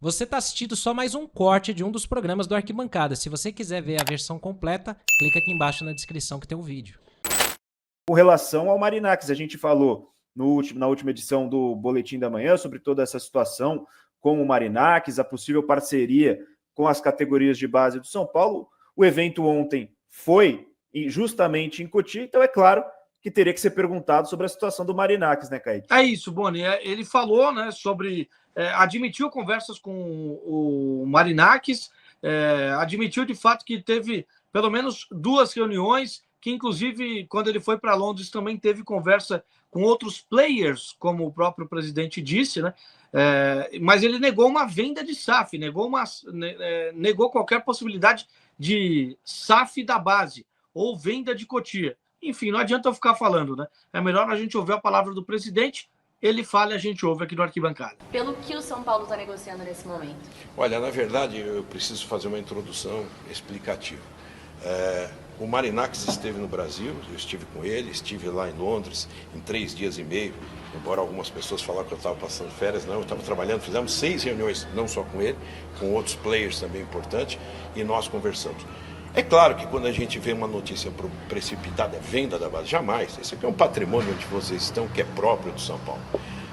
Você está assistindo só mais um corte de um dos programas do Arquibancada. Se você quiser ver a versão completa, clica aqui embaixo na descrição que tem o vídeo. Com relação ao Marinacks, a gente falou na última edição do Boletim da Manhã sobre toda essa situação com o Marinacks, a possível parceria com as categorias de base do São Paulo. O evento ontem foi justamente em Cotia, então é claro que teria que ser perguntado sobre a situação do Marinacks, né, Kaique? É isso, Boni. Ele falou, né, sobre... admitiu conversas com o Marinacks, admitiu de fato que teve pelo menos 2 reuniões, que inclusive quando ele foi para Londres também teve conversa com outros players, como o próprio presidente disse, né? Mas ele negou uma venda de SAF, negou qualquer possibilidade de SAF da base ou venda de Cotia. Enfim, não adianta eu ficar falando, né? É melhor a gente ouvir a palavra do presidente. Ele fala e a gente ouve aqui no Arquibancada. Pelo que o São Paulo está negociando nesse momento? Olha, na verdade, eu preciso fazer uma introdução explicativa. O Marinacks esteve no Brasil, eu estive com ele, estive lá em Londres em 3 dias e meio, embora algumas pessoas falaram que eu estava passando férias, não, eu estava trabalhando, fizemos 6 reuniões, não só com ele, com outros players também importantes, e nós conversamos. É claro que quando a gente vê uma notícia precipitada, venda da base, jamais. Esse aqui é um patrimônio onde vocês estão, que é próprio do São Paulo.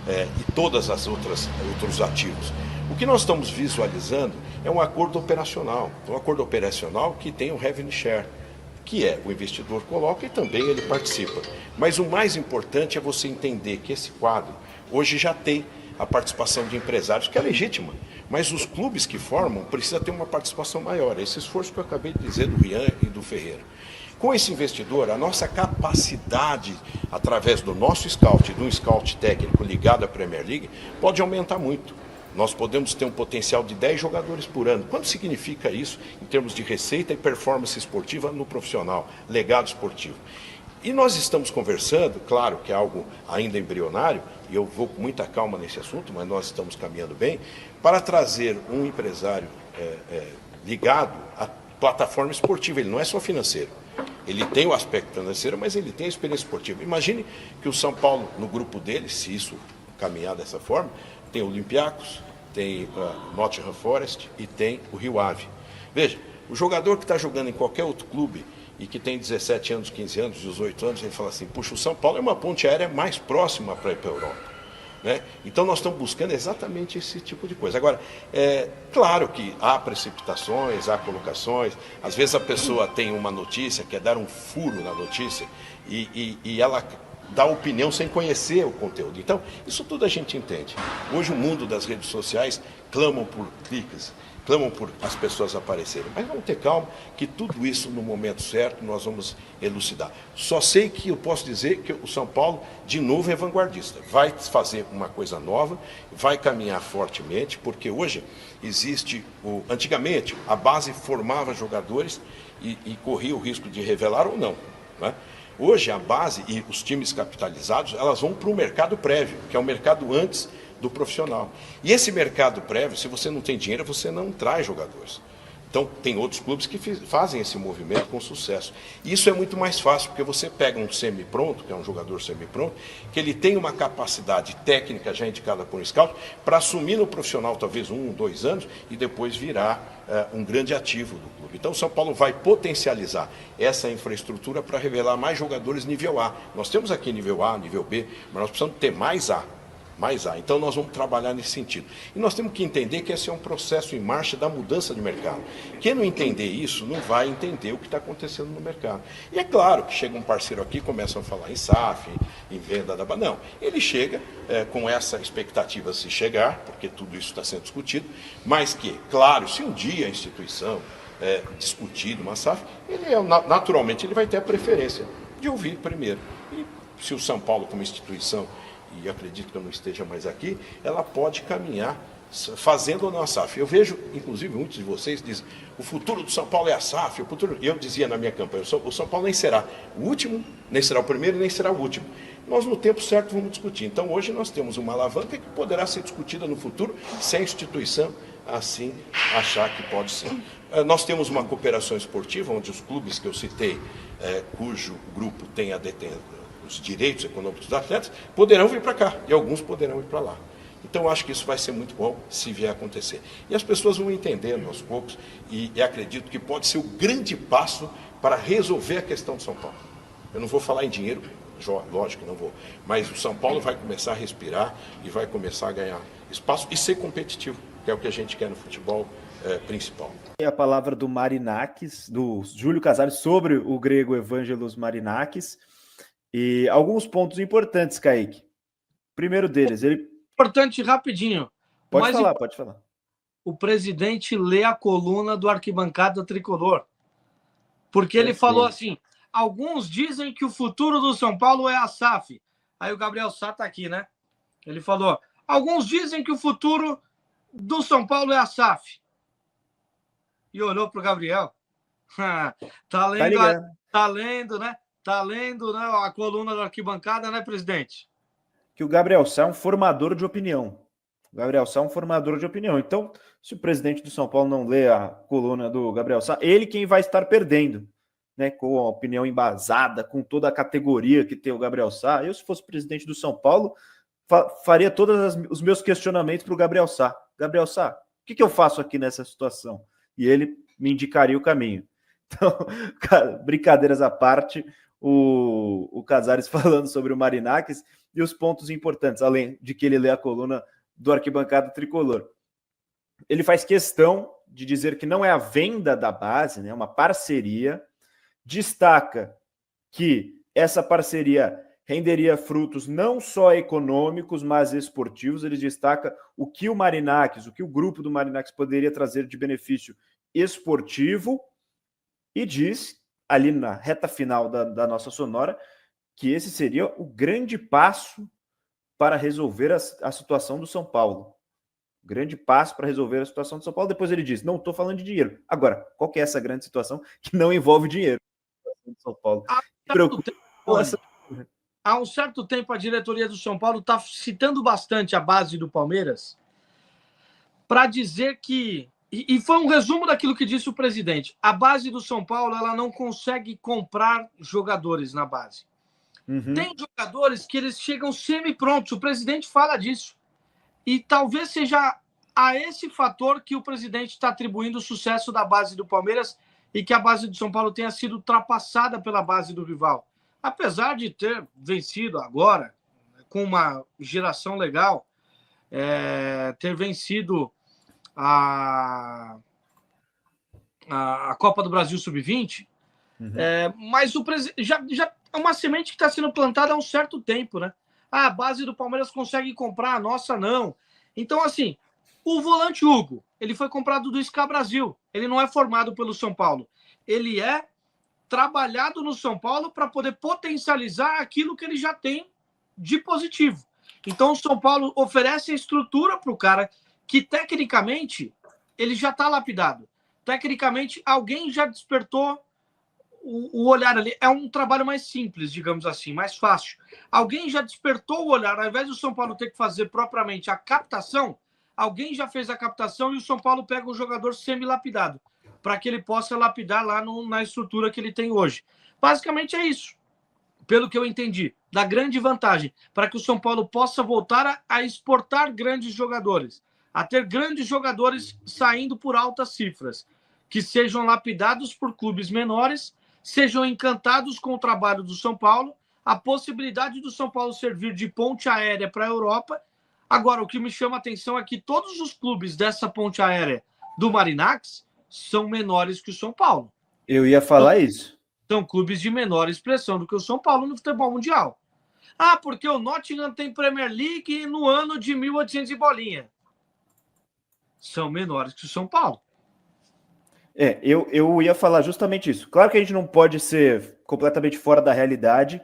E todas as outros ativos. O que nós estamos visualizando é um acordo operacional. Um acordo operacional que tem um revenue share, que o investidor coloca e também ele participa. Mas o mais importante é você entender que esse quadro hoje já tem a participação de empresários, que é legítima, mas os clubes que formam precisam ter uma participação maior. Esse esforço que eu acabei de dizer do Rian e do Ferreira. Com esse investidor, a nossa capacidade, através do nosso scout, de um scout técnico ligado à Premier League, pode aumentar muito. Nós podemos ter um potencial de 10 jogadores por ano. Quanto significa isso em termos de receita e performance esportiva no profissional, legado esportivo? E nós estamos conversando, claro que é algo ainda embrionário, e eu vou com muita calma nesse assunto, mas nós estamos caminhando bem, para trazer um empresário ligado à plataforma esportiva. Ele não é só financeiro, ele tem o aspecto financeiro, mas ele tem a experiência esportiva. Imagine que o São Paulo, no grupo dele, se isso caminhar dessa forma, tem o Olympiacos, tem o Nottingham Forest e tem o Rio Ave. Veja, o jogador que está jogando em qualquer outro clube e que tem 17 anos, 15 anos, 18 anos, ele fala assim, puxa, o São Paulo é uma ponte aérea mais próxima para ir para a Europa. Né? Então nós estamos buscando exatamente esse tipo de coisa. Agora, claro que há precipitações, há colocações, às vezes a pessoa tem uma notícia, quer dar um furo na notícia e ela dá opinião sem conhecer o conteúdo. Então, isso tudo a gente entende. Hoje o mundo das redes sociais clamam por cliques, clamam por as pessoas aparecerem. Mas vamos ter calma, que tudo isso no momento certo nós vamos elucidar. Só sei que eu posso dizer que o São Paulo, de novo, é vanguardista. Vai fazer uma coisa nova, vai caminhar fortemente, porque hoje existe antigamente, a base formava jogadores e corria o risco de revelar ou não, né? Hoje a base e os times capitalizados, elas vão para o mercado prévio, que é o mercado antes do profissional. E esse mercado prévio, se você não tem dinheiro, você não traz jogadores. Então, tem outros clubes que fazem esse movimento com sucesso. E isso é muito mais fácil, porque você pega um semi-pronto, que é um jogador semi-pronto, que ele tem uma capacidade técnica já indicada por um scout, para assumir no profissional talvez 1, 2 anos e depois virar um grande ativo do clube. Então, o São Paulo vai potencializar essa infraestrutura para revelar mais jogadores nível A. Nós temos aqui nível A, nível B, mas nós precisamos ter mais A. Então nós vamos trabalhar nesse sentido. E nós temos que entender que esse é um processo em marcha da mudança de mercado. Quem não entender isso não vai entender o que está acontecendo no mercado. E é claro que chega um parceiro aqui e começa a falar em SAF, em venda da... Não, ele chega com essa expectativa se chegar, porque tudo isso está sendo discutido, mas que, claro, se um dia a instituição discutir uma SAF, naturalmente ele vai ter a preferência de ouvir primeiro. E se o São Paulo como instituição, e acredito que eu não esteja mais aqui, ela pode caminhar fazendo ou não a SAF. Eu vejo, inclusive, muitos de vocês dizem, o futuro do São Paulo é a SAF, eu dizia na minha campanha, o São Paulo nem será o último, nem será o primeiro, nem será o último. Nós, no tempo certo, vamos discutir. Então, hoje nós temos uma alavanca que poderá ser discutida no futuro, se a instituição assim achar que pode ser. Nós temos uma cooperação esportiva, onde os clubes que eu citei, cujo grupo tem os direitos econômicos dos atletas, poderão vir para cá, e alguns poderão ir para lá. Então, eu acho que isso vai ser muito bom se vier a acontecer. E as pessoas vão entendendo aos poucos, e acredito que pode ser o grande passo para resolver a questão de São Paulo. Eu não vou falar em dinheiro, lógico que não vou, mas o São Paulo vai começar a respirar e vai começar a ganhar espaço e ser competitivo, que é o que a gente quer no futebol principal. E a palavra do Marinakis, do Júlio Casares, sobre o grego Evangelos Marinakis, e alguns pontos importantes, Kaique. Primeiro deles, ele... Importante, rapidinho. Pode falar. O presidente lê a coluna do Arquibancada Tricolor. Porque ele falou assim, alguns dizem que o futuro do São Paulo é a SAF. Aí o Gabriel Sá está aqui, né? Ele falou, alguns dizem que o futuro do São Paulo é a SAF. E olhou para o Gabriel. Tá lendo, né? Tá lendo, né, a coluna da Arquibancada, né, presidente? Que o Gabriel Sá é um formador de opinião. Então, se o presidente do São Paulo não lê a coluna do Gabriel Sá, ele quem vai estar perdendo, né? Com a opinião embasada, com toda a categoria que tem o Gabriel Sá. Eu, se fosse presidente do São Paulo, faria todos os meus questionamentos para o Gabriel Sá. Gabriel Sá, o que eu faço aqui nessa situação? E ele me indicaria o caminho. Então, cara, brincadeiras à parte, o Casares falando sobre o Marinakis e os pontos importantes, além de que ele lê a coluna do Arquibancada Tricolor. Ele faz questão de dizer que não é a venda da base, né, uma parceria, destaca que essa parceria renderia frutos não só econômicos, mas esportivos. Ele destaca o que o Marinakis, o que o grupo do Marinakis poderia trazer de benefício esportivo e diz, ali na reta final da nossa sonora, que esse seria o grande passo para resolver a situação do São Paulo. Grande passo para resolver a situação do São Paulo. Depois ele diz, não estou falando de dinheiro. Agora, qual que é essa grande situação que não envolve dinheiro? São Paulo. Há um certo tempo, a diretoria do São Paulo está citando bastante a base do Palmeiras para dizer que... E foi um resumo daquilo que disse o presidente. A base do São Paulo ela não consegue comprar jogadores na base. Uhum. Tem jogadores que eles chegam semi-prontos. O presidente fala disso. E talvez seja a esse fator que o presidente está atribuindo o sucesso da base do Palmeiras e que a base do São Paulo tenha sido ultrapassada pela base do rival. Apesar de ter vencido agora, com uma geração legal, ter vencido a Copa do Brasil Sub-20, mas já é uma semente que está sendo plantada há um certo tempo, né? A base do Palmeiras consegue comprar, a nossa não. Então, assim, o volante Hugo, ele foi comprado do SCA Brasil. Ele não é formado pelo São Paulo. Ele é trabalhado no São Paulo para poder potencializar aquilo que ele já tem de positivo. Então, o São Paulo oferece a estrutura para o cara que, tecnicamente, ele já está lapidado. Tecnicamente, alguém já despertou o olhar ali. É um trabalho mais simples, digamos assim, mais fácil. Alguém já despertou o olhar. Ao invés do São Paulo ter que fazer propriamente a captação, alguém já fez a captação e o São Paulo pega um jogador semi-lapidado para que ele possa lapidar lá na estrutura que ele tem hoje. Basicamente é isso, pelo que eu entendi, da grande vantagem, para que o São Paulo possa voltar a exportar grandes jogadores, a ter grandes jogadores saindo por altas cifras, que sejam lapidados por clubes menores, sejam encantados com o trabalho do São Paulo, a possibilidade do São Paulo servir de ponte aérea para a Europa. Agora, o que me chama a atenção é que todos os clubes dessa ponte aérea do Marinakis são menores que o São Paulo. Eu ia falar isso. São clubes de menor expressão do que o São Paulo no futebol mundial. Ah, porque o Nottingham tem Premier League no ano de 1800 e bolinha. São menores que o São Paulo. Eu ia falar justamente isso. Claro que a gente não pode ser completamente fora da realidade,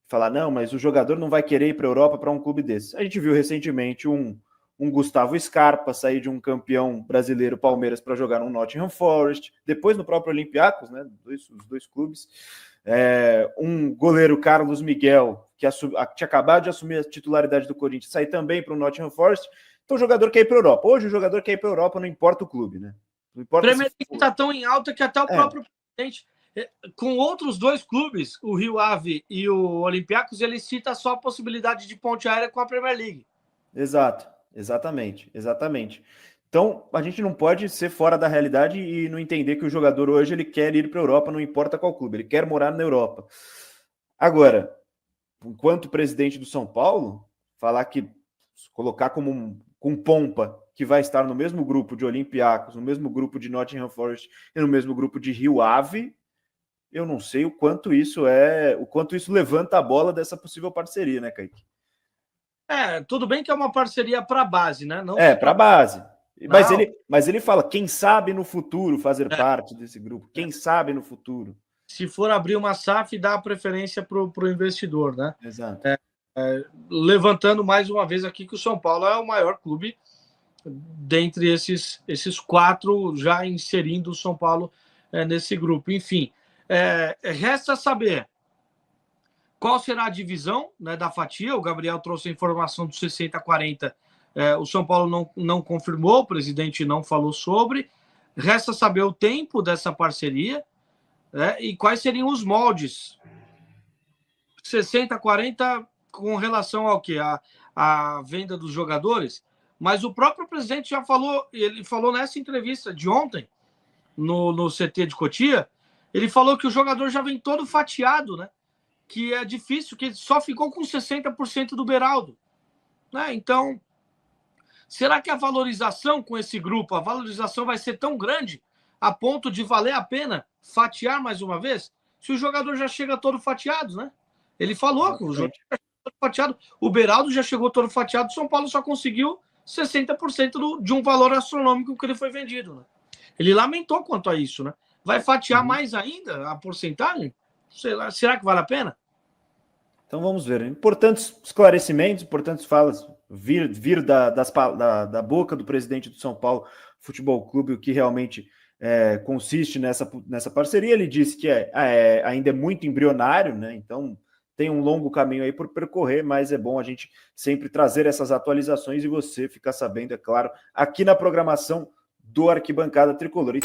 falar, não, mas o jogador não vai querer ir para a Europa para um clube desse. A gente viu recentemente um Gustavo Scarpa sair de um campeão brasileiro Palmeiras para jogar no Nottingham Forest, depois no próprio Olympiacos, né, os dois clubes. Um goleiro Carlos Miguel, que tinha acabado de assumir a titularidade do Corinthians, sair também para o Nottingham Forest. Então o jogador quer ir para a Europa. Hoje o jogador quer ir para a Europa, não importa o clube, né? Não importa. O Premier League está tão em alta que até o próprio presidente, com outros dois clubes, o Rio Ave e o Olympiacos, ele cita só a possibilidade de ponte aérea com a Premier League. Exato. exatamente, exatamente. Então, a gente não pode ser fora da realidade e não entender que o jogador hoje ele quer ir para a Europa, não importa qual clube, ele quer morar na Europa. Agora, enquanto presidente do São Paulo, falar que colocar com pompa que vai estar no mesmo grupo de Olympiacos, no mesmo grupo de Nottingham Forest e no mesmo grupo de Rio Ave, eu não sei o quanto isso levanta a bola dessa possível parceria, né, Kaique? Tudo bem que é uma parceria para a base, né? Não para a base. Não. Mas ele fala, quem sabe no futuro fazer parte desse grupo? Quem sabe no futuro? Se for abrir uma SAF, dá preferência para o investidor, né? Exato. Levantando mais uma vez aqui que o São Paulo é o maior clube dentre esses 4, já inserindo o São Paulo nesse grupo. Enfim, resta saber qual será a divisão, né, da fatia. O Gabriel trouxe a informação dos 60-40. O São Paulo não confirmou, o presidente não falou sobre. Resta saber o tempo dessa parceria, né, e quais seriam os moldes. 60-40 com relação ao quê? A venda dos jogadores. Mas o próprio presidente já falou, ele falou nessa entrevista de ontem, no CT de Cotia, ele falou que o jogador já vem todo fatiado, né? Que é difícil, que ele só ficou com 60% do Beraldo. Né? Então, será que a valorização com esse grupo, a valorização vai ser tão grande a ponto de valer a pena fatiar mais uma vez? Se o jogador já chega todo fatiado, né? Ele falou que o jogador já chegou todo fatiado. O Beraldo já chegou todo fatiado, o São Paulo só conseguiu 60% de um valor astronômico que ele foi vendido. Né? Ele lamentou quanto a isso, né? Vai fatiar mais ainda a porcentagem? Será que vale a pena? Então vamos ver. Importantes esclarecimentos, importantes falas vir da boca do presidente do São Paulo Futebol Clube, o que realmente consiste nessa parceria. Ele disse que ainda é muito embrionário, né? Então tem um longo caminho aí por percorrer, mas é bom a gente sempre trazer essas atualizações e você ficar sabendo, é claro, aqui na programação do Arquibancada Tricolor.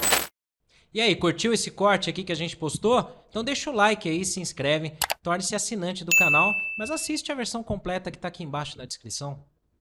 E aí, curtiu esse corte aqui que a gente postou? Então deixa o like aí, se inscreve, torne-se assinante do canal, mas assiste a versão completa que tá aqui embaixo na descrição.